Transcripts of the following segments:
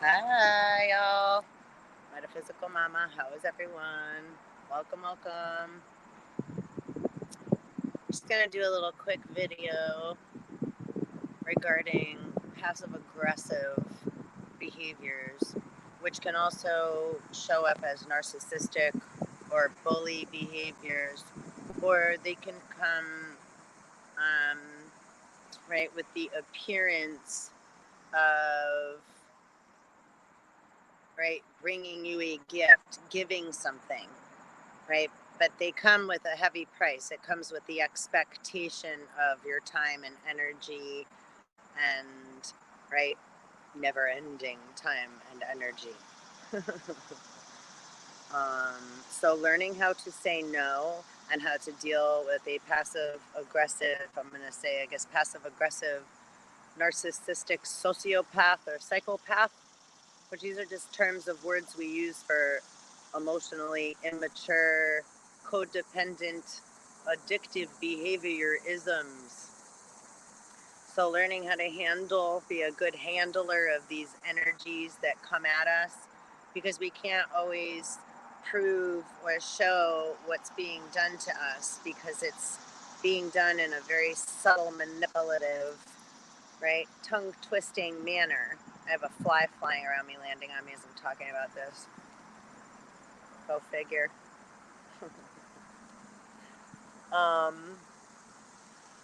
Hi, y'all. Metaphysical Mama, how is everyone? Welcome. Just gonna do a little quick video regarding passive aggressive behaviors, which can also show up as narcissistic or bully behaviors, or they can come, um, right, with the appearance of, right, bringing you a gift, giving something, right? But they come with a heavy price. It comes with the expectation of your time and energy and, right, never ending time and energy. So learning how to say no and how to deal with a passive aggressive, I'm going to say, I guess, passive aggressive narcissistic sociopath or psychopath, which these are just terms of words we use for emotionally immature, codependent, addictive behaviorisms. So learning how to be a good handler of these energies that come at us, because we can't always prove or show what's being done to us because it's being done in a very subtle, manipulative, right, tongue twisting manner. I have a fly flying around me, landing on me as I'm talking about this. Go figure. um,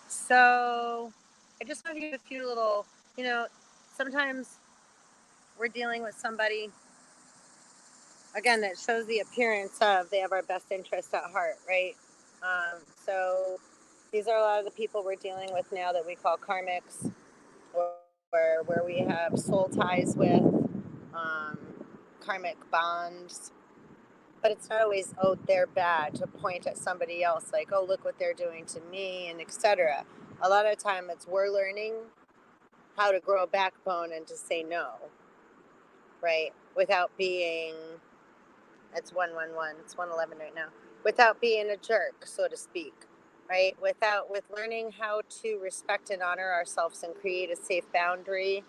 so I just want to give a few little, sometimes we're dealing with somebody, again, that shows the appearance of they have our best interest at heart, right? So these are a lot of the people we're dealing with now that we call karmics, or where we have soul ties with, um, karmic bonds. But it's not always, oh, they're bad, to point at somebody else like, oh, look what they're doing to me, and etc. A lot of time it's we're learning how to grow a backbone and to say no, right? Without being, it's 111, it's 111 right now, without being a jerk, so to speak, right? With learning how to respect and honor ourselves and create a safe boundary,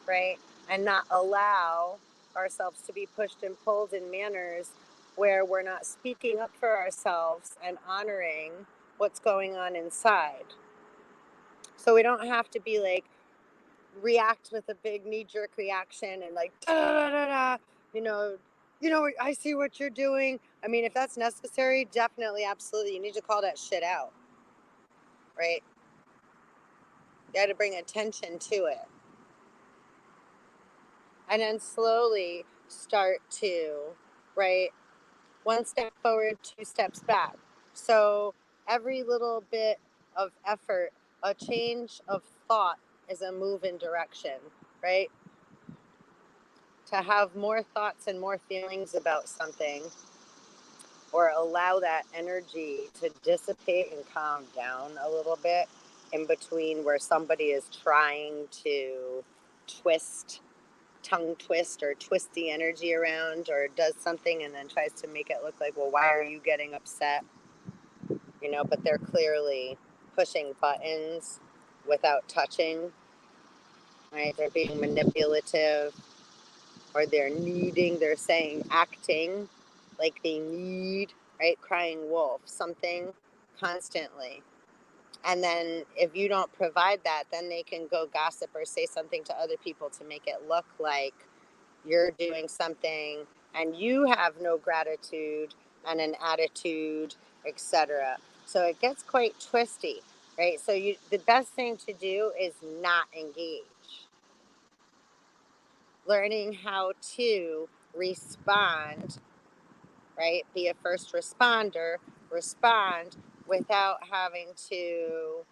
right? And not allow ourselves to be pushed and pulled in manners where we're not speaking up for ourselves and honoring what's going on inside. So we don't have to be like, react with a big knee-jerk reaction and like, da da da da, you know, I see what you're doing. I mean, if that's necessary, definitely, absolutely, you need to call that shit out, right? You got to bring attention to it. And then slowly start to, right, one step forward, two steps back. So every little bit of effort, a change of thought is a move in direction, right? To have more thoughts and more feelings about something, or allow that energy to dissipate and calm down a little bit in between where somebody is trying to tongue twist or twist the energy around, or does something and then tries to make it look like, well, why are you getting upset? But they're clearly pushing buttons without touching, right? They're being manipulative, or they're saying, acting like they need, right? Crying wolf, something constantly. And then if you don't provide that, then they can go gossip or say something to other people to make it look like you're doing something and you have no gratitude and an attitude, etc. So it gets quite twisty, right? So the best thing to do is not engage. Learning how to respond, right? Be a first responder, respond without having to,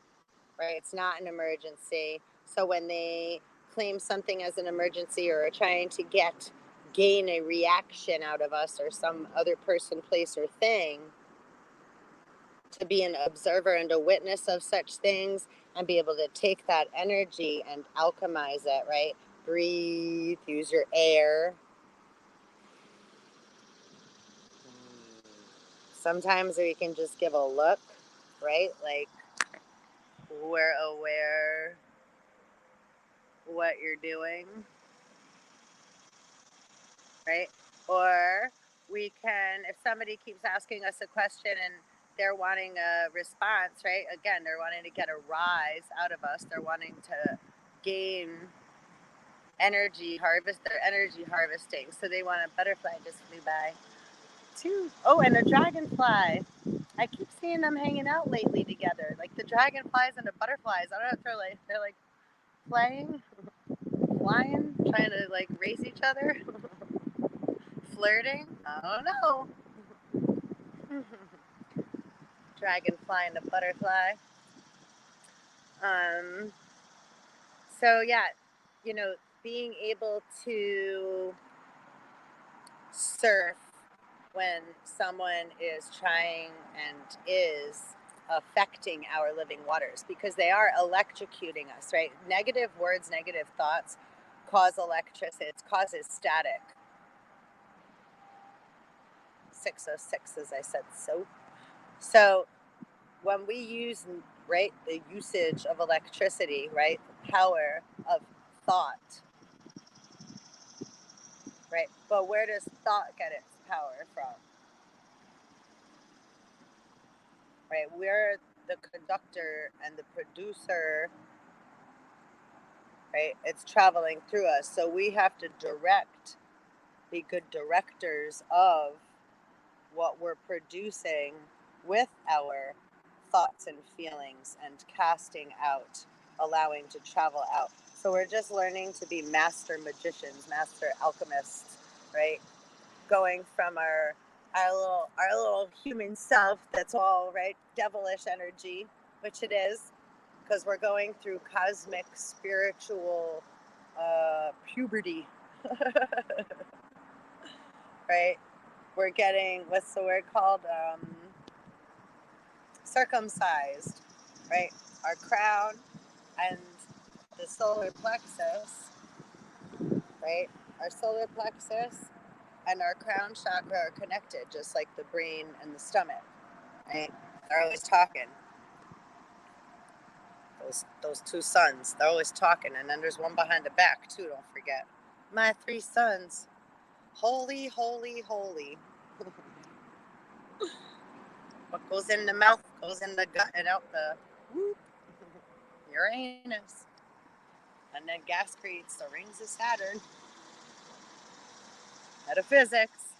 right? It's not an emergency. So when they claim something as an emergency or are trying to gain a reaction out of us or some other person, place, or thing, to be an observer and a witness of such things and be able to take that energy and alchemize it, right? Breathe, use your air. Sometimes we can just give a look, right? Like, we're aware what you're doing. right? Or we can, if somebody keeps asking us a question and they're wanting a response, right? Again, they're wanting to get a rise out of us. They're wanting to gain energy, harvest their energy harvesting. So they want a butterfly just flew by. Too. Oh, and a dragonfly. I keep seeing them hanging out lately together, like the dragonflies and the butterflies. I don't know if they're like playing, flying, trying to like race each other, flirting. I don't know. Dragonfly and the butterfly. Um. So yeah, you know, being able to surf when someone is trying and is affecting our living waters because they are electrocuting us, right? Negative words, negative thoughts cause electricity, it causes static. 606, as I said, so when we use, right, the usage of electricity, right, the power of thought, right, but where does thought get its power from? Right, we're the conductor and the producer, right? It's traveling through us. So we have to be good directors of what we're producing with our thoughts and feelings and casting out, allowing to travel out. So we're just learning to be master magicians, master alchemists, right? Going from our little human self that's all right, devilish energy, which it is, because we're going through cosmic spiritual puberty, right? We're getting, what's the word called? Circumcised, right? Our crown and the solar plexus, right? Our solar plexus and our crown chakra are connected, just like the brain and the stomach, right? They're always talking. Those two sons, they're always talking, and then there's one behind the back too. Don't forget, my three sons, holy, holy, holy. What goes in the mouth goes in the gut and out the whoop, Uranus, and then gas creates the rings of Saturn. Metaphysics.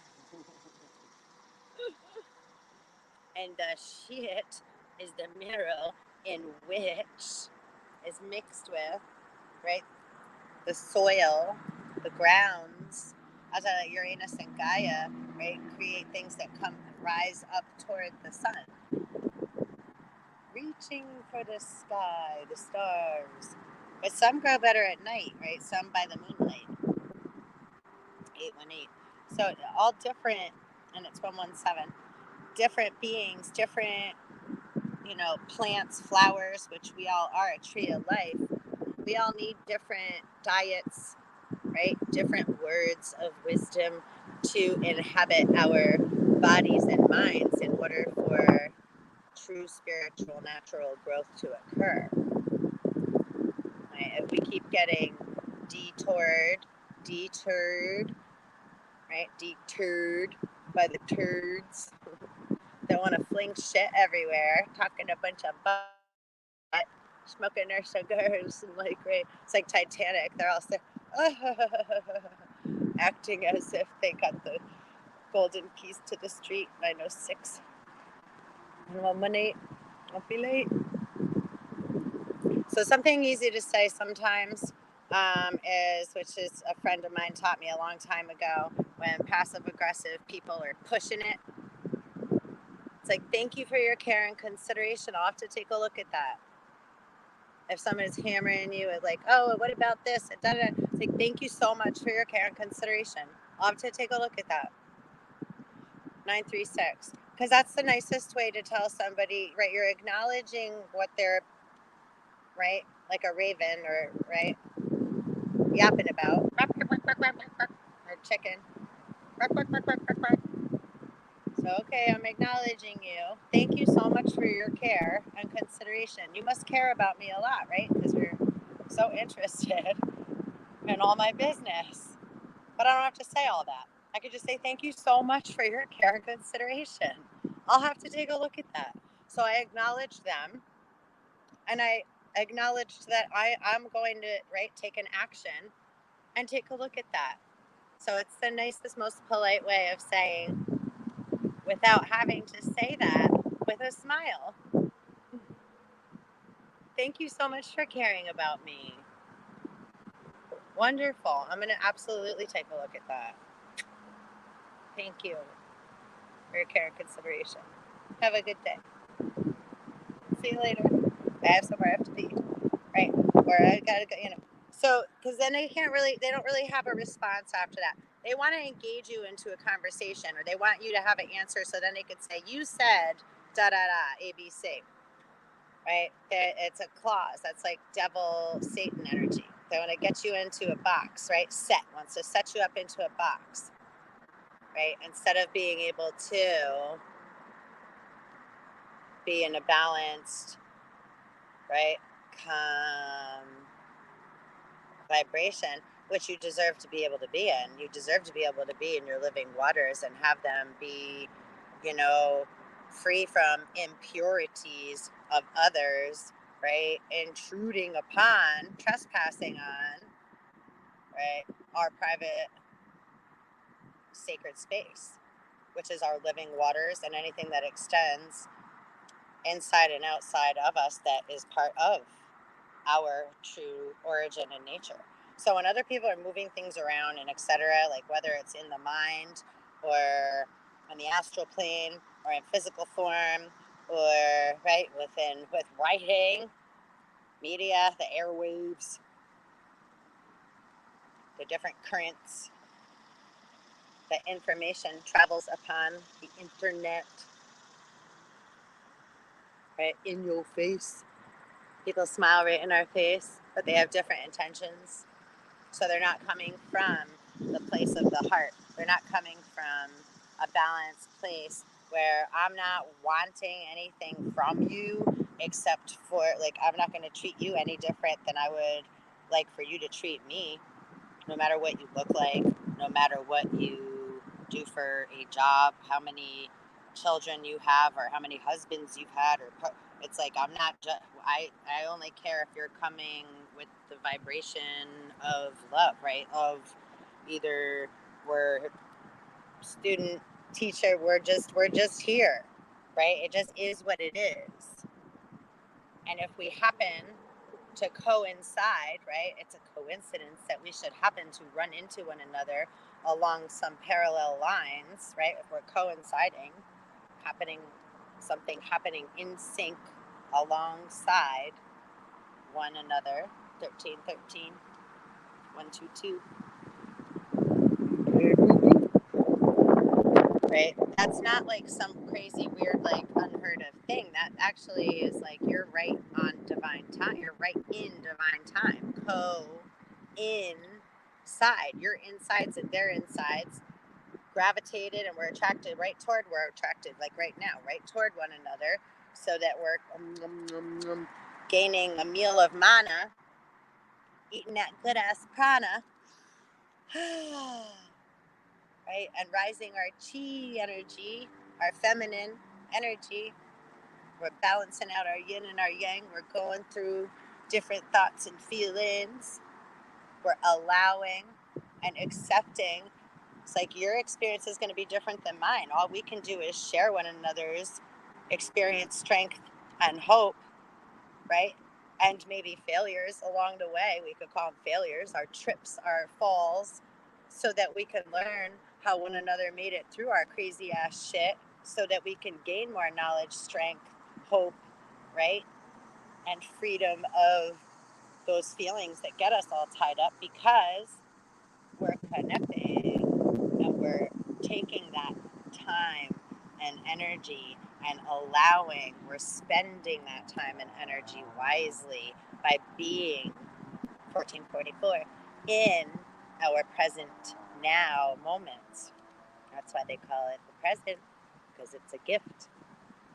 And the shit is the mineral in which is mixed with, right, the soil, the grounds, as a Uranus and Gaia, right, create things that come rise up toward the sun, reaching for the sky, the stars. But some grow better at night, right? Some by the moonlight. 818. So all different, and it's 117. Different beings, different, plants, flowers, which we all are a tree of life. We all need different diets, right? Different words of wisdom to inhabit our bodies and minds in order for true spiritual natural growth to occur. Right? If we keep getting deterred, right? Deterred by the turds that want to fling shit everywhere, talking a bunch of butt, smoking their cigars, and like, right? It's like Titanic. They're all acting as if they got the golden keys to the street. 906 and 118. Don't be late. So something easy to say sometimes which is a friend of mine taught me a long time ago, when passive aggressive people are pushing it. It's like, thank you for your care and consideration. I'll have to take a look at that. If someone is hammering you at like, oh, what about this? It's like, thank you so much for your care and consideration. I'll have to take a look at that. 936. Because that's the nicest way to tell somebody, right? You're acknowledging what they're, right? Like a raven, or, right? Yapping about. Or chicken. So, okay, I'm acknowledging you. Thank you so much for your care and consideration. You must care about me a lot, right? Because you're so interested in all my business. But I don't have to say all that. I could just say, thank you so much for your care and consideration. I'll have to take a look at that. So I acknowledged them, and I acknowledged that I'm going to, right, take an action and take a look at that. So it's the nicest, most polite way of saying, without having to say that, with a smile. Thank you so much for caring about me. Wonderful. I'm going to absolutely take a look at that. Thank you for your care and consideration. Have a good day. See you later. I have somewhere I have to be, right? Or I gotta go, So, because then they don't really have a response after that. They want to engage you into a conversation, or they want you to have an answer, so then they could say, you said da da da, ABC, right? It's a clause. That's like devil, Satan energy. They want to get you into a box, right? Wants to set you up into a box, right? Instead of being able to be in a balanced, right, calm vibration, which you deserve to be able to be in. You deserve to be able to be in your living waters and have them be, free from impurities of others, right? Intruding upon, trespassing on, right, our private sacred space, which is our living waters and anything that extends inside and outside of us that is part of our true origin and nature. So when other people are moving things around and etc., like whether it's in the mind or in the astral plane or in physical form or right with writing, media, the airwaves, the different currents, the information travels upon the internet, right in your face. People smile right in our face, but they have different intentions. So they're not coming from the place of the heart. They're not coming from a balanced place where I'm not wanting anything from you except for, like, I'm not going to treat you any different than I would like for you to treat me, no matter what you look like, no matter what you do for a job, how many children you have, or how many husbands you've had, or it's like I'm not just I only care if you're coming with the vibration of love, right? Of either we're student, teacher, we're just here, right? It just is what it is. And if we happen to coincide, right? It's a coincidence that we should happen to run into one another along some parallel lines, right? If we're coinciding, something happening in sync alongside one another. 1313, 122. Right? That's not like some crazy, weird, like unheard of thing. That actually is like you're right on divine time. You're right in divine time. Inside. Your insides and their insides gravitated, and we're attracted like right now, right toward one another, so that we're gaining a meal of mana, eating that good ass prana. Right? And rising our chi energy, our feminine energy. We're balancing out our yin and our yang. We're going through different thoughts and feelings. We're allowing and accepting. It's like your experience is going to be different than mine. All we can do is share one another's experience, strength, and hope, right? And maybe failures along the way. We could call them failures, our trips, our falls, so that we can learn how one another made it through our crazy ass shit, so that we can gain more knowledge, strength, hope, right? And freedom of those feelings that get us all tied up, because we're connecting and we're taking that time and energy and we're spending that time and energy wisely by being 1444 in our present now moments. That's why they call it the present, because it's a gift.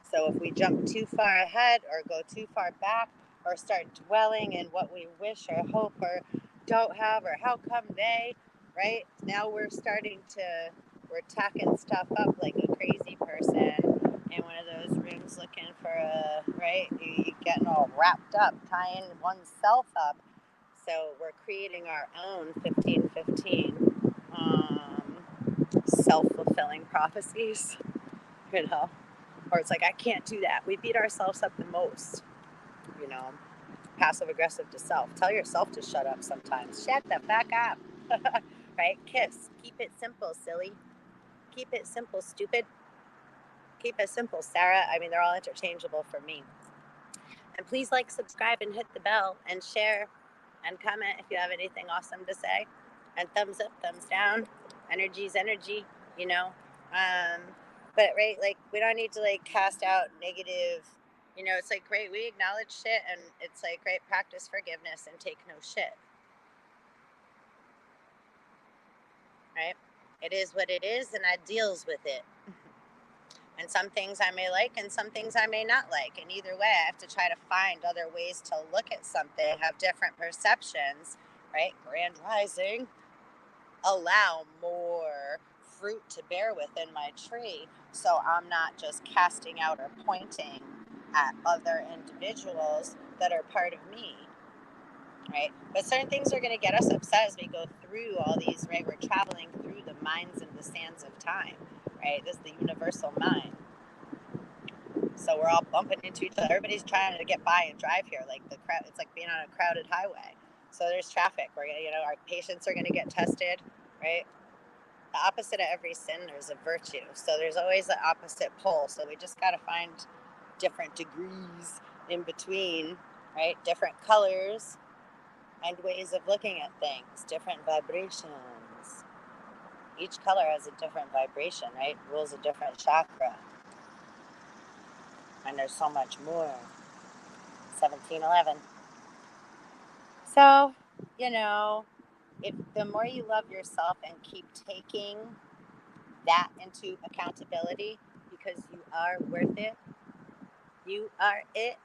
So if we jump too far ahead or go too far back or start dwelling in what we wish or hope or don't have or how come they, right? Now we're starting to we're tacking stuff up like a crazy person in one of those rooms looking for a, right? You getting all wrapped up, tying oneself up. So we're creating our own 1515 self-fulfilling prophecies, you know? Or it's like, I can't do that. We beat ourselves up the most, you know? Passive aggressive to self. Tell yourself to shut up sometimes. Shut the fuck up. Right? Kiss. Keep it simple, silly. Keep it simple, stupid. Keep it simple, Sarah. I mean, they're all interchangeable for me. And please like, subscribe, and hit the bell, and share, and comment if you have anything awesome to say. And thumbs up, thumbs down. Energy's energy, you know. But right, like we don't need to like cast out negative. You know, it's like great. We acknowledge shit, and it's like great. Practice forgiveness and take no shit. Right? It is what it is, and I deals with it. And some things I may like and some things I may not like. And either way, I have to try to find other ways to look at something, have different perceptions, right? Grand rising, allow more fruit to bear within my tree. So I'm not just casting out or pointing at other individuals that are part of me, right? But certain things are going to get us upset as we go through all these, right? We're traveling through the minds and the sands of time, right? This is the universal mind. So we're all bumping into each other. Everybody's trying to get by and drive here. Like the crowd, it's like being on a crowded highway. So there's traffic. We're gonna, our patients are gonna get tested, right? The opposite of every sin, there's a virtue. So there's always the opposite pole. So we just gotta find different degrees in between, right? Different colors and ways of looking at things, different vibrations. Each color has a different vibration, right? Rules a different chakra. And there's so much more. 1711. So, if the more you love yourself and keep taking that into accountability, because you are worth it, you are it,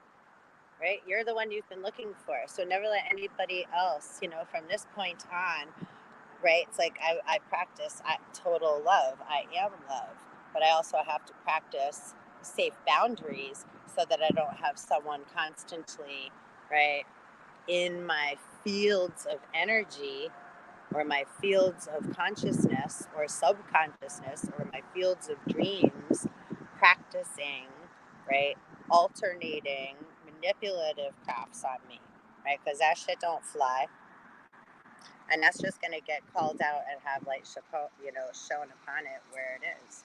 right? You're the one you've been looking for. So never let anybody else, from this point on, right? It's like I practice total love. I am love, but I also have to practice safe boundaries so that I don't have someone constantly, right, in my fields of energy or my fields of consciousness or subconsciousness or my fields of dreams practicing, right, alternating manipulative crafts on me, right? Because that shit don't fly. And that's just going to get called out and have light, shown upon it where it is.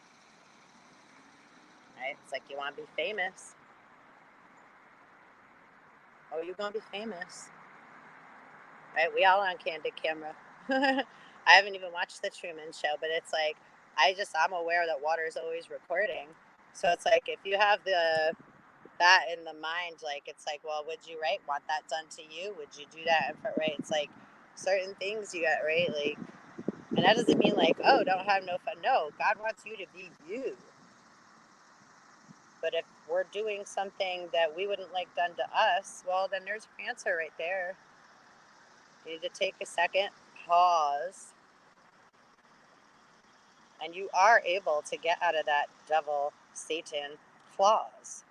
Right? It's like you want to be famous. Oh, you're going to be famous. Right? We all on candid camera. I haven't even watched the Truman Show, but it's like, I'm aware that water is always recording. So it's like, if you have that in the mind, like, it's like, well, would you, right, want that done to you? Would you do that? Right? It's like certain things you got, right? Like, and that doesn't mean like, oh, don't have no fun. No, God wants you to be you. But if we're doing something that we wouldn't like done to us, well, then there's your answer right there. You need to take a second, pause, and you are able to get out of that devil, Satan clause.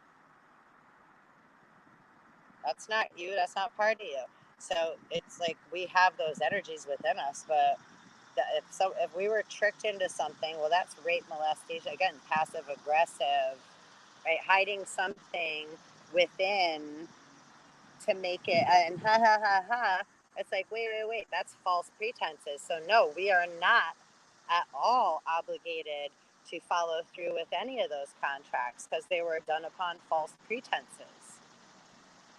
That's not you. That's not part of you. So it's like we have those energies within us, but if we were tricked into something, well, that's rape, molestation, again, passive aggressive, right? Hiding something within to make it, and ha ha ha ha. It's like, wait, that's false pretenses. So no, we are not at all obligated to follow through with any of those contracts because they were done upon false pretenses.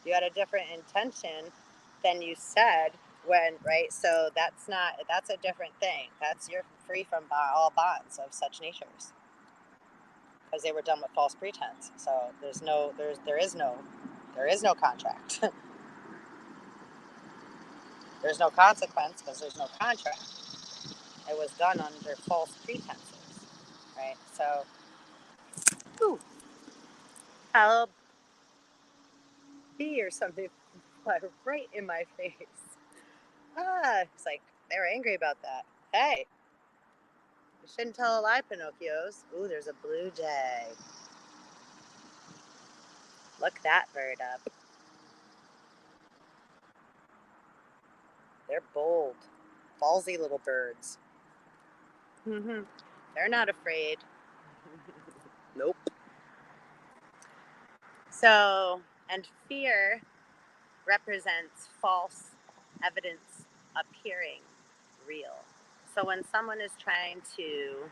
You had a different intention than you said right? So that's a different thing. You're free from all bonds of such natures because they were done with false pretense. So there is no contract. There's no consequence because there's no contract. It was done under false pretenses, right? So, hello, bee or something right in my face. It's like they were angry about that. Hey, You shouldn't tell a lie, Pinocchios. Ooh, there's a blue jay. Look that bird up. They're bold, ballsy little birds. They're not afraid. Nope. So, and fear represents false evidence appearing real. So when someone is trying to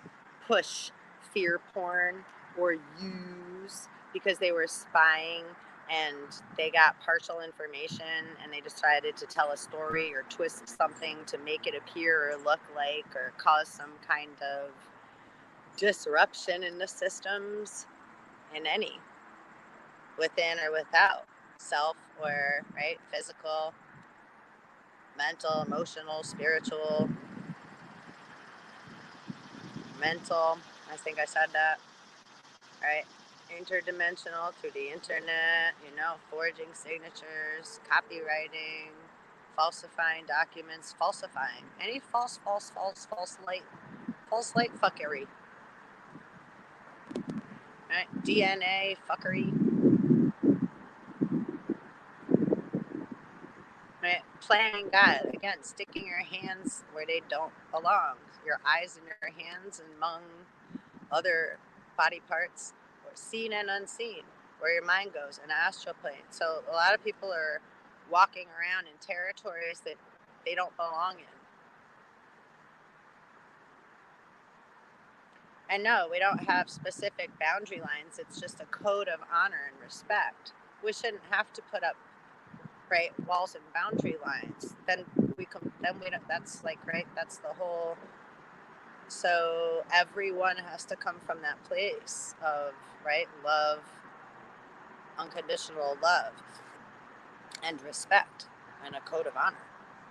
push fear porn or use because they were spying and they got partial information and they decided to tell a story or twist something to make it appear or look like or cause some kind of disruption in the systems, in any, within or without, self or right, physical, mental, emotional, spiritual, mental. I think I said that, right? Interdimensional through the internet, forging signatures, copywriting, falsifying documents, falsifying any false light fuckery, right? DNA fuckery, right? Playing God, again, sticking your hands where they don't belong, your eyes in your hands and among other body parts, or seen and unseen, where your mind goes in astral plane. So a lot of people are walking around in territories that they don't belong in. And no, we don't have specific boundary lines. It's just a code of honor and respect. We shouldn't have to put up right walls and boundary lines. Then we don't. That's like right. That's the whole. So everyone has to come from that place of right love, unconditional love, and respect, and a code of honor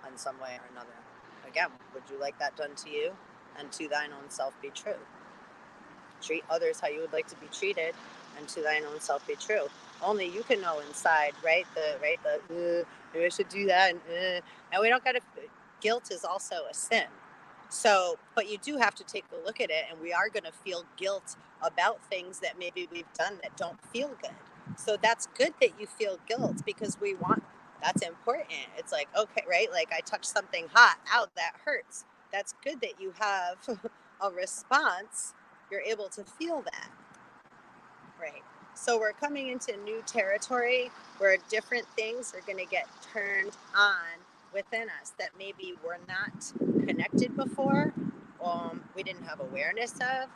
in some way or another. Again, would you like that done to you? And to thine own self be true. Treat others how you would like to be treated, and to thine own self be true. Only you can know inside, right? Maybe I should do that, and we don't gotta. Guilt is also a sin. So, but you do have to take a look at it, and we are going to feel guilt about things that maybe we've done that don't feel good. So that's good that you feel guilt, because that's important. It's like, okay, right? Like I touched something hot, ow, that hurts. That's good that you have a response. You're able to feel that, right? So we're coming into new territory where different things are going to get turned on within us that maybe were not connected before, we didn't have awareness of,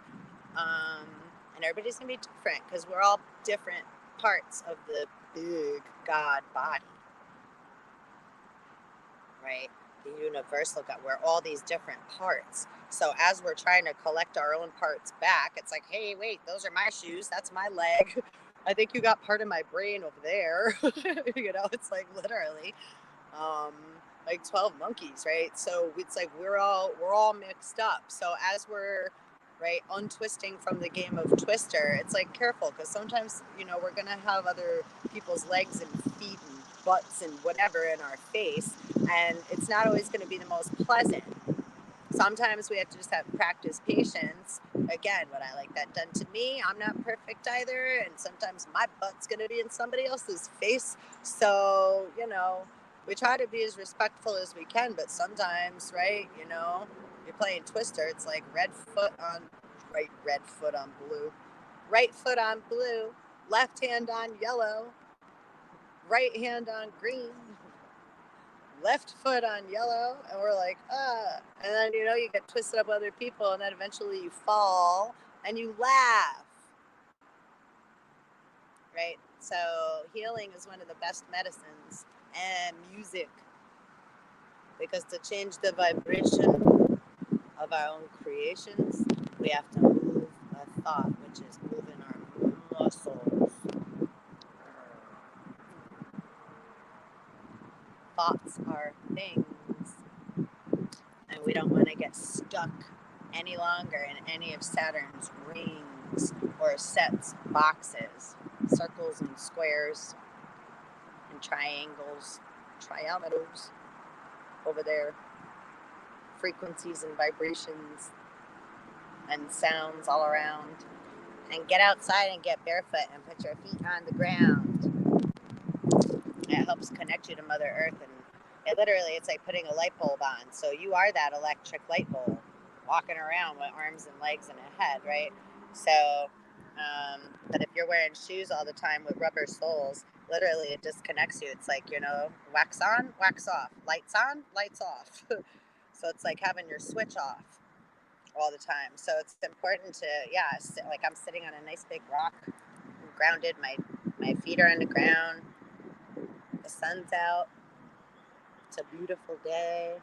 and everybody's going to be different because we're all different parts of the big God body, right? The universal God. We're all these different parts. So as we're trying to collect our own parts back, it's like, hey, wait, those are my shoes. That's my leg. I think you got part of my brain over there. It's like literally like 12 monkeys, right? So it's like we're all mixed up. So as we're right untwisting from the game of Twister, it's like careful, because sometimes we're gonna have other people's legs and feet and butts and whatever in our face, and it's not always going to be the most pleasant. Sometimes we have to just have practice patience. Again, would I like that done to me? I'm not perfect either, and sometimes my butt's going to be in somebody else's face. So we try to be as respectful as we can, but sometimes, right, you're playing Twister, it's like red foot on blue, right foot on blue, left hand on yellow, right hand on green, left foot on yellow, and we're like, and then you get twisted up with other people, and then eventually you fall and you laugh, right? So healing is one of the best medicines, and music, because to change the vibration of our own creations, we have to move a thought, which is moving our muscles. Thoughts are things, and we don't want to get stuck any longer in any of Saturn's rings or sets, boxes, circles and squares and triangles, triameters over there, frequencies and vibrations, and sounds all around. And get outside and get barefoot and put your feet on the ground. It helps connect you to Mother Earth, and it's like putting a light bulb on. So you are that electric light bulb walking around with arms and legs and a head, right? So, but if you're wearing shoes all the time with rubber soles, literally it disconnects you. It's like, wax on, wax off, lights on, lights off. So it's like having your switch off all the time. So it's important to, like I'm sitting on a nice big rock, I'm grounded, my feet are on the ground, the sun's out, it's a beautiful day,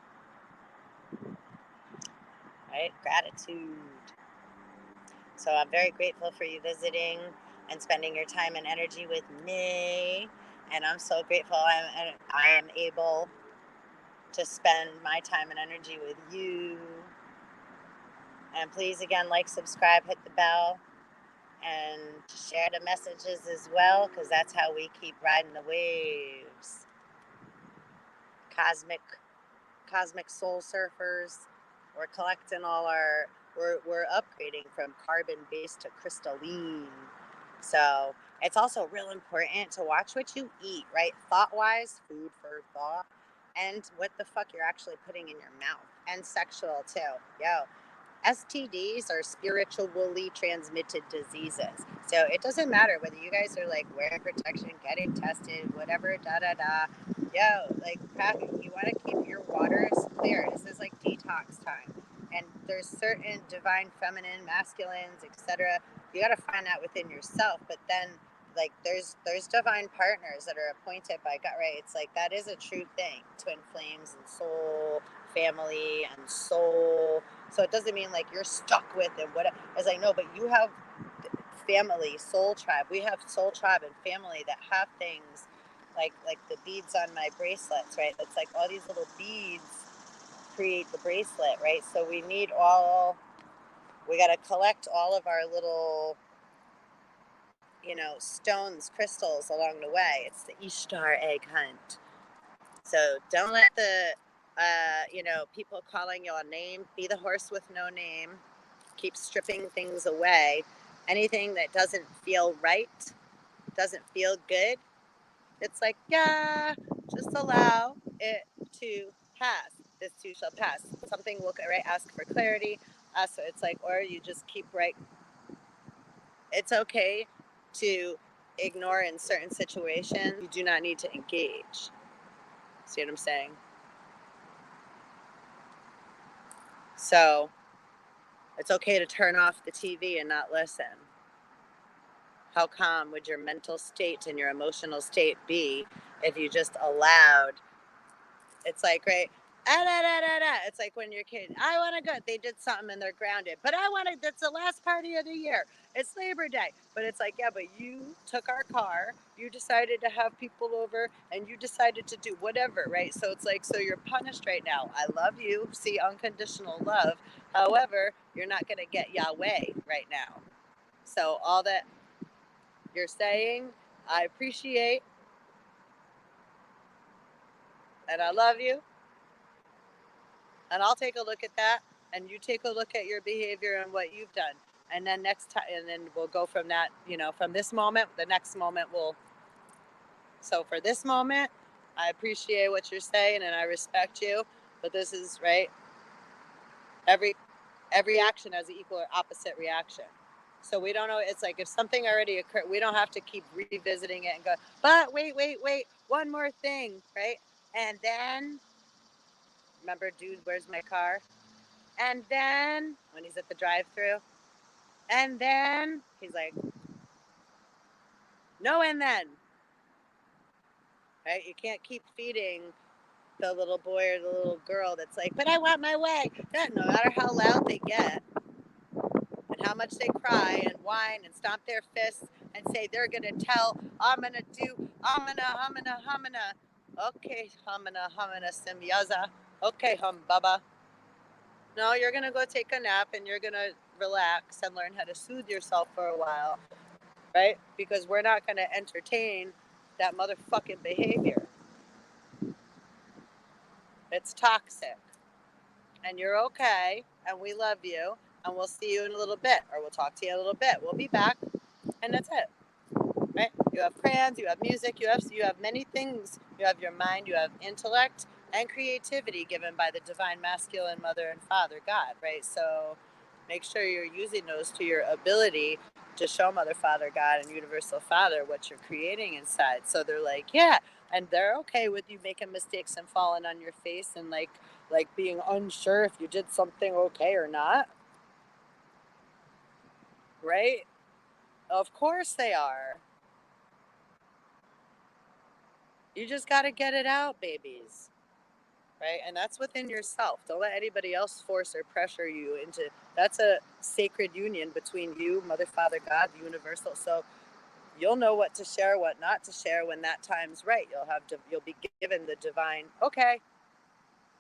right? Gratitude. So I'm very grateful for you visiting and spending your time and energy with me. And I'm so grateful I am able to spend my time and energy with you. And please, again, like, subscribe, hit the bell, and share the messages as well, because that's how we keep riding the waves. Cosmic soul surfers. We're collecting we're upgrading from carbon-based to crystalline. So it's also real important to watch what you eat, right? Thought-wise, food for thought, and what the fuck you're actually putting in your mouth. And sexual too. STDs are spiritually transmitted diseases. So it doesn't matter whether you guys are like wearing protection, getting tested, whatever, you want to keep your waters clear. This is like detox time. And there's certain divine feminine, masculines, etc. You got to find that within yourself. But then like there's divine partners that are appointed by God, right? It's like that is a true thing. Twin flames and soul, family and soul. So it doesn't mean like you're stuck with it. It's like, no, but you have family, soul tribe. We have soul tribe and family that have things like the beads on my bracelets, right? It's like all these little beads create the bracelet, right? So we got to collect all of our little, stones, crystals along the way. It's the Ishtar egg hunt. So don't let the, people calling you a name be the horse with no name. Keep stripping things away. Anything that doesn't feel right, doesn't feel good, it's like, just allow it to pass. This too shall pass. Something will, right? Ask for clarity. So it's like, or you just keep right. It's okay to ignore in certain situations. You do not need to engage. See what I'm saying? So it's okay to turn off the TV and not listen. How calm would your mental state and your emotional state be if you just allowed? It's like, right? It's like when your kid, I want to go. They did something and they're grounded. But that's the last party of the year. It's Labor Day. But it's like, yeah, but you took our car. You decided to have people over and you decided to do whatever, right? So it's like, so you're punished right now. I love you. See, unconditional love. However, you're not going to get Yahweh right now. So all that you're saying, I appreciate, and I love you, and I'll take a look at that, and you take a look at your behavior and what you've done, and then next time, and then we'll go from that, from this moment, the next moment so for this moment, I appreciate what you're saying, and I respect you, but this is, right, every action has an equal or opposite reaction. So we don't know. It's like if something already occurred, we don't have to keep revisiting it and go, but wait, one more thing, right? And then, remember, dude, where's my car? And then, when he's at the drive-thru, and then, he's like, no, and then, right? You can't keep feeding the little boy or the little girl that's like, but I want my way. No matter how loud they get, and how much they cry and whine and stomp their fists and say they're gonna tell, I'm gonna do, hamana. Okay, hamana simyaza. Okay, baba. No, you're gonna go take a nap and you're gonna relax and learn how to soothe yourself for a while, right? Because we're not gonna entertain that motherfucking behavior. It's toxic. And you're okay, and we love you. and we'll see you in a little bit, or we'll talk to you in a little bit. We'll be back, and that's it. Right? You have crayons, you have music, you have many things. You have your mind, you have intellect and creativity given by the divine masculine mother and father God, right? So make sure you're using those to your ability to show mother, father, God, and universal father what you're creating inside. So they're like, yeah, and they're okay with you making mistakes and falling on your face and like being unsure if you did something okay or not, right? Of course they are. You just got to get it out, babies. Right? And that's within yourself. Don't let anybody else force or pressure you into. That's a sacred union between you, Mother, Father, God, the universal. So you'll know what to share, what not to share when that time's right. You'll be given the divine. Okay,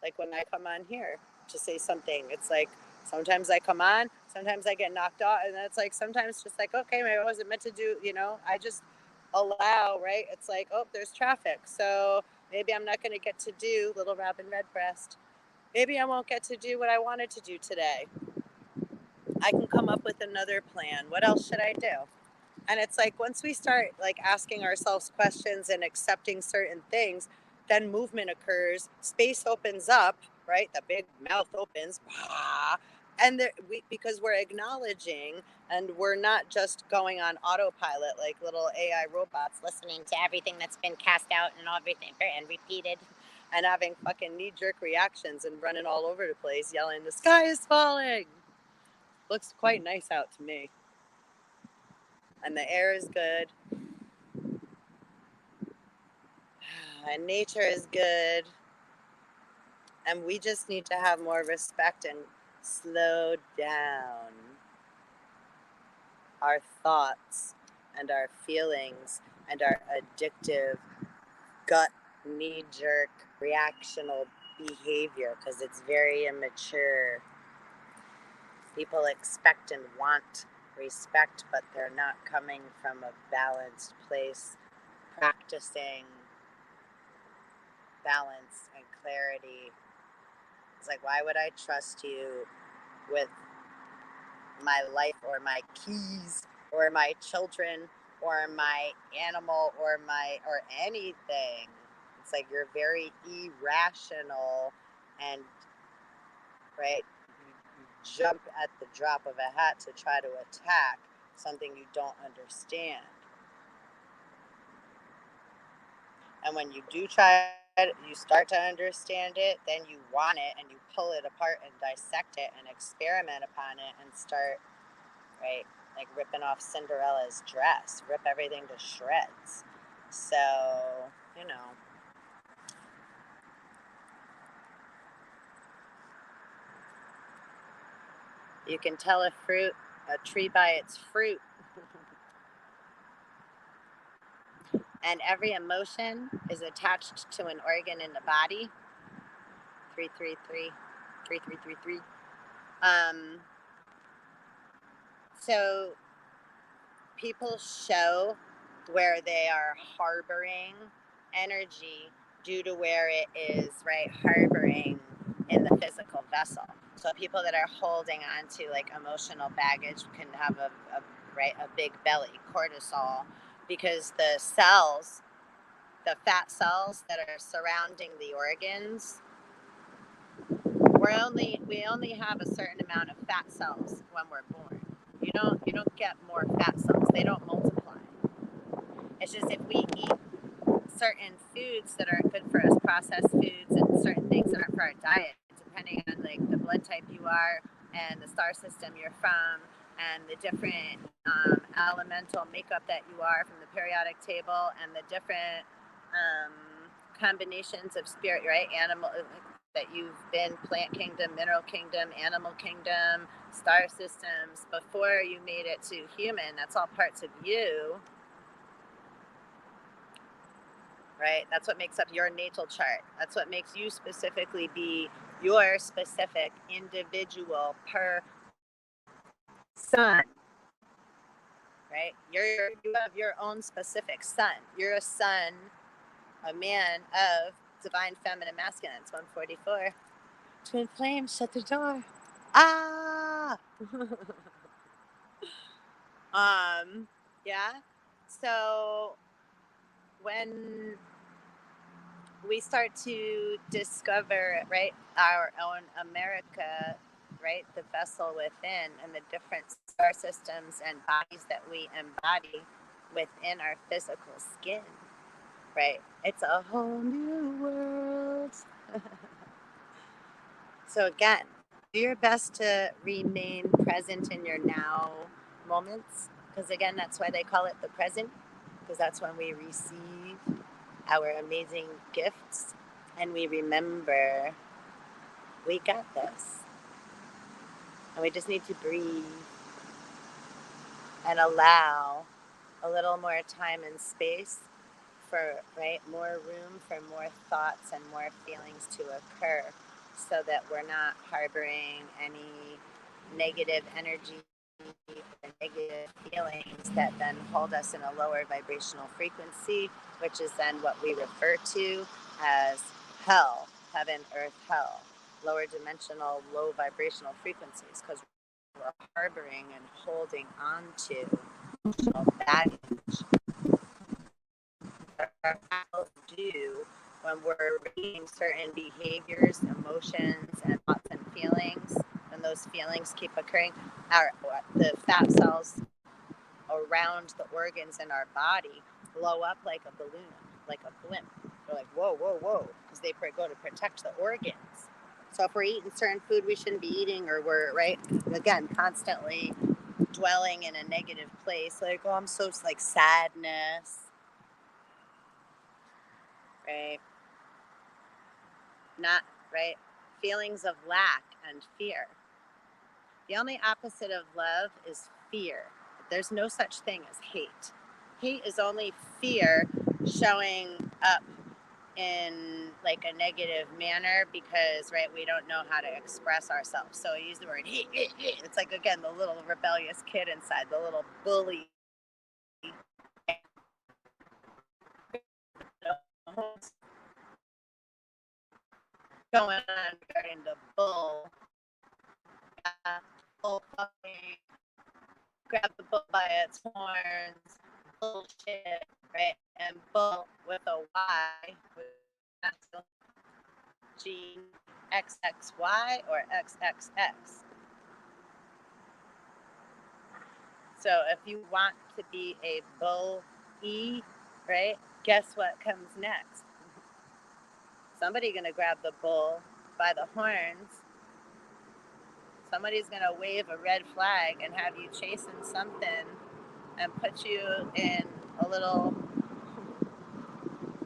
like when I come on here to say something, it's like sometimes I come on, sometimes I get knocked off, and it's like sometimes just like, okay, maybe I wasn't meant to do, I just allow, right? It's like, oh, there's traffic, so maybe I'm not going to get to do Little Robin Redbreast. Maybe I won't get to do what I wanted to do today. I can come up with another plan. What else should I do? And it's like once we start like asking ourselves questions and accepting certain things, then movement occurs, space opens up, right? The big mouth opens, and because we're acknowledging and we're not just going on autopilot like little AI robots listening to everything that's been cast out and everything and repeated and having fucking knee-jerk reactions and running all over the place yelling, the sky is falling. Looks quite nice out to me. And the air is good. And nature is good. And we just need to have more respect and slow down our thoughts and our feelings and our addictive gut knee-jerk reactional behavior, because it's very immature. People expect and want respect, but they're not coming from a balanced place, practicing balance and clarity. It's like, why would I trust you with my life or my keys or my children or my animal or anything? It's like you're very irrational and, right, you jump at the drop of a hat to try to attack something you don't understand. And when you do you start to understand it, then you want it and you pull it apart and dissect it and experiment upon it and start, right, like ripping off Cinderella's dress, rip everything to shreds. So, you know, you can tell a tree by its fruit. And every emotion is attached to an organ in the body. 333, 3333. So people show where they are harboring energy due to where it is, right, harboring in the physical vessel. So people that are holding on to like emotional baggage can have a big belly, cortisol, because the fat cells that are surrounding the organs, we only have a certain amount of fat cells when we're born. You don't get more fat cells. They don't multiply. It's just if we eat certain foods that are good for us, processed foods, and certain things that aren't for our diet, depending on like the blood type you are and the star system you're from and the different elemental makeup that you are from the periodic table and the different combinations of spirit, right? Animal that you've been, plant kingdom, mineral kingdom, animal kingdom, star systems before you made it to human. That's all parts of you. Right? That's what makes up your natal chart. That's what makes you specifically be your specific individual per sun. Right? You have your own specific sun. You're a son, a man of divine feminine masculine. It's 144. Twin flames, shut the door. Ah! ah. Yeah. So when we start to discover, right, our own America, right, the vessel within, and the different star systems and bodies that we embody within our physical skin, right? It's a whole new world. So again, do your best to remain present in your now moments, because again, that's why they call it the present, because that's when we receive our amazing gifts and we remember we got this. And we just need to breathe and allow a little more time and space for, right, more room for more thoughts and more feelings to occur, so that we're not harboring any negative energy or negative feelings that then hold us in a lower vibrational frequency, which is then what we refer to as hell, heaven, earth, hell, lower dimensional, low vibrational frequencies, because we're harboring and holding on to emotional baggage. Our mouths do when we're reading certain behaviors, emotions, and thoughts and feelings. When those feelings keep occurring, the fat cells around the organs in our body blow up like a balloon, like a blimp. They're like, whoa, whoa, whoa, because they go to protect the organs. So if we're eating certain food we shouldn't be eating, or we're, right, again, constantly dwelling in a negative place, like, oh, I'm so, like, sadness, right? Not, right? Feelings of lack and fear. The only opposite of love is fear. There's no such thing as hate. Hate is only fear showing up in like a negative manner because, right, we don't know how to express ourselves. So I use the word hate. It's like, again, the little rebellious kid inside, the little bully. Going on regarding the bull. Bull puppy, grab the bull by its horns, bullshit, right? And bull with a Y, with G, XXY or XXX. So if you want to be a bull E, right? Guess what comes next? Somebody's gonna grab the bull by the horns. Somebody's gonna wave a red flag and have you chasing something and put you in a little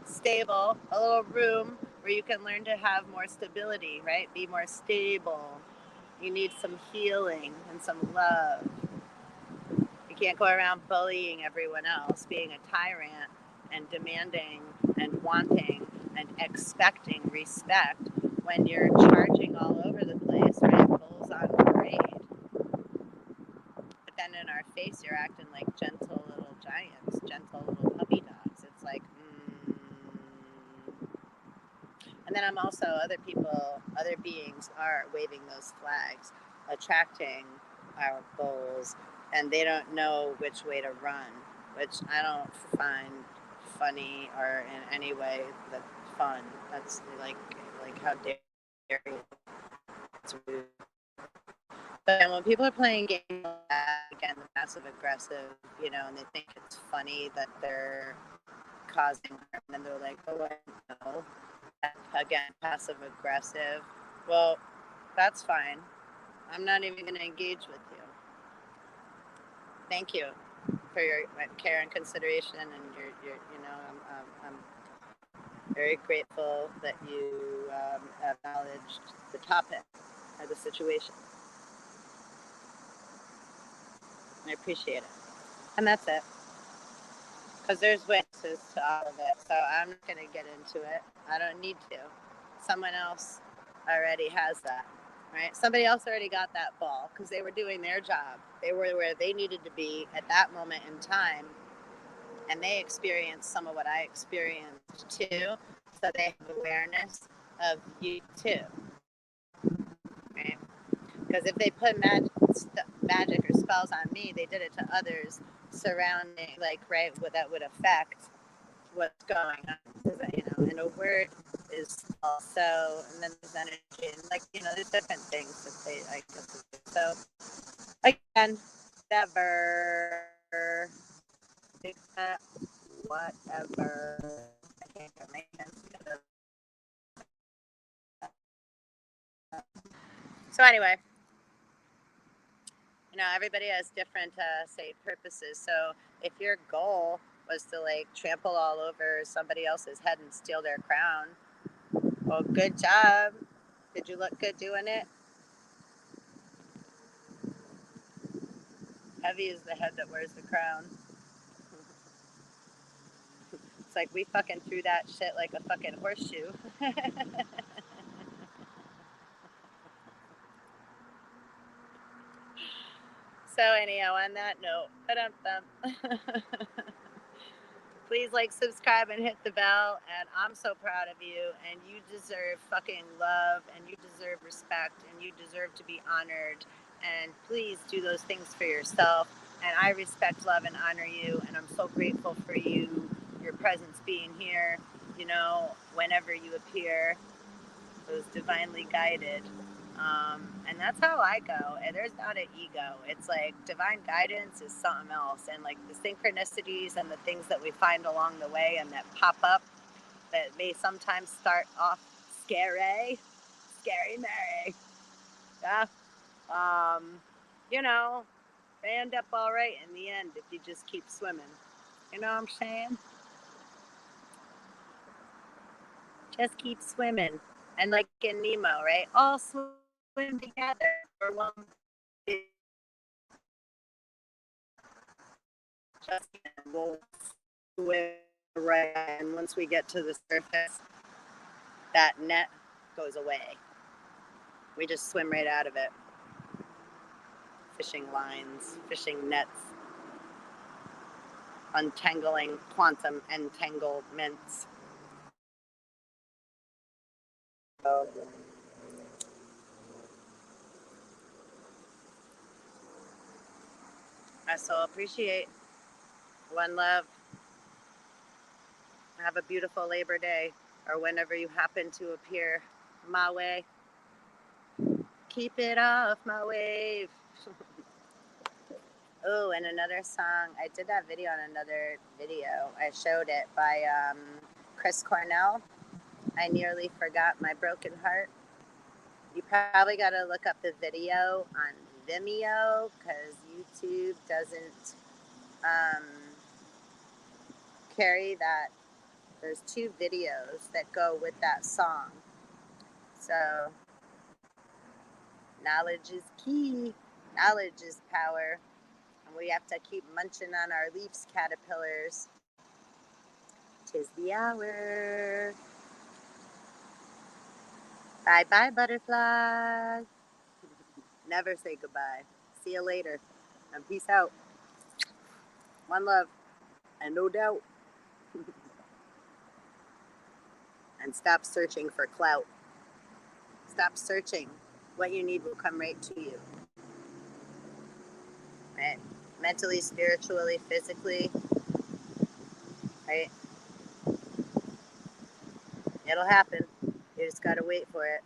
stable, a little room where you can learn to have more stability, right? Be more stable. You need some healing and some love. You can't go around bullying everyone else, being a tyrant and demanding and wanting and expecting respect when you're charging all over the place, right? Bulls on parade. But then in our face, you're acting like gentle little giants, gentle little puppy dogs. It's like, And then I'm also, other beings are waving those flags, attracting our bulls, and they don't know which way to run, which I don't find funny or in any way that fun. That's like how dare you? It's rude. But when people are playing games like that, again, the passive aggressive, and they think it's funny that they're causing harm, and then they're like, oh, I know. Again, passive aggressive. Well, that's fine. I'm not even going to engage with you. Thank you for your care and consideration, and I'm very grateful that you acknowledged the topic or the situation. I appreciate it. And that's it. Because there's witnesses to all of it. So I'm not going to get into it. I don't need to. Someone else already has that, right? Somebody else already got that ball because they were doing their job. They were where they needed to be at that moment in time. And they experienced some of what I experienced too. So they have awareness of you too. Right? Because if they put magic magic or spells on me, they did it to others surrounding, like, right, what that would affect what's going on. And a word is also, and then there's energy, and, like, there's different things that they, I guess. So, again, whatever. Whatever. I can't get my hands together. So anyway, everybody has different, say, purposes. So if your goal was to, like, trample all over somebody else's head and steal their crown, well, good job. Did you look good doing it? Heavy is the head that wears the crown. It's like we fucking threw that shit like a fucking horseshoe. So anyhow, on that note, please like, subscribe, and hit the bell. And I'm so proud of you. And you deserve fucking love. And you deserve respect. And you deserve to be honored. And please do those things for yourself. And I respect, love, and honor you. And I'm so grateful for you, your presence being here, whenever you appear. It was divinely guided. And that's how I go. And there's not an ego. It's like divine guidance is something else. And, like, the synchronicities and the things that we find along the way and that pop up that may sometimes start off scary Mary. Yeah. They end up all right in the end if you just keep swimming. You know what I'm saying? Just keep swimming. And, like in Nemo, right? All swim together for one big. Just we'll swim right. And once we get to the surface, that net goes away. We just swim right out of it. Fishing lines, fishing nets, untangling quantum entanglements. So, I so appreciate. One love. Have a beautiful Labor Day, or whenever you happen to appear my way. Keep it off my wave. Oh, and another song. I did that video on another video. I showed it by Chris Cornell. I nearly forgot my broken heart. You probably got to look up the video on Vimeo because YouTube doesn't carry that. There's 2 videos that go with that song. So knowledge is key. Knowledge is power. And we have to keep munching on our leaves, caterpillars. 'Tis the hour. Bye-bye, butterfly. Never say goodbye. See you later. And peace out. One love. And no doubt. And stop searching for clout. Stop searching. What you need will come right to you. Right? Mentally, spiritually, physically. Right? It'll happen. You just gotta wait for it.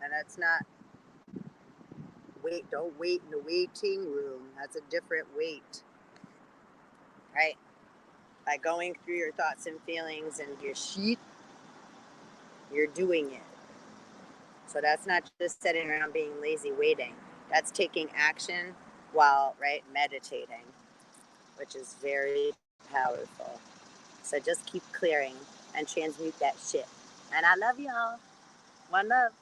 And that's not wait. Don't wait in the waiting room. That's a different wait. Right? By going through your thoughts and feelings and your sheet, you're doing it. So that's not just sitting around being lazy waiting. That's taking action while, right, meditating, which is very powerful. So just keep clearing and transmute that shit. And I love y'all. One love.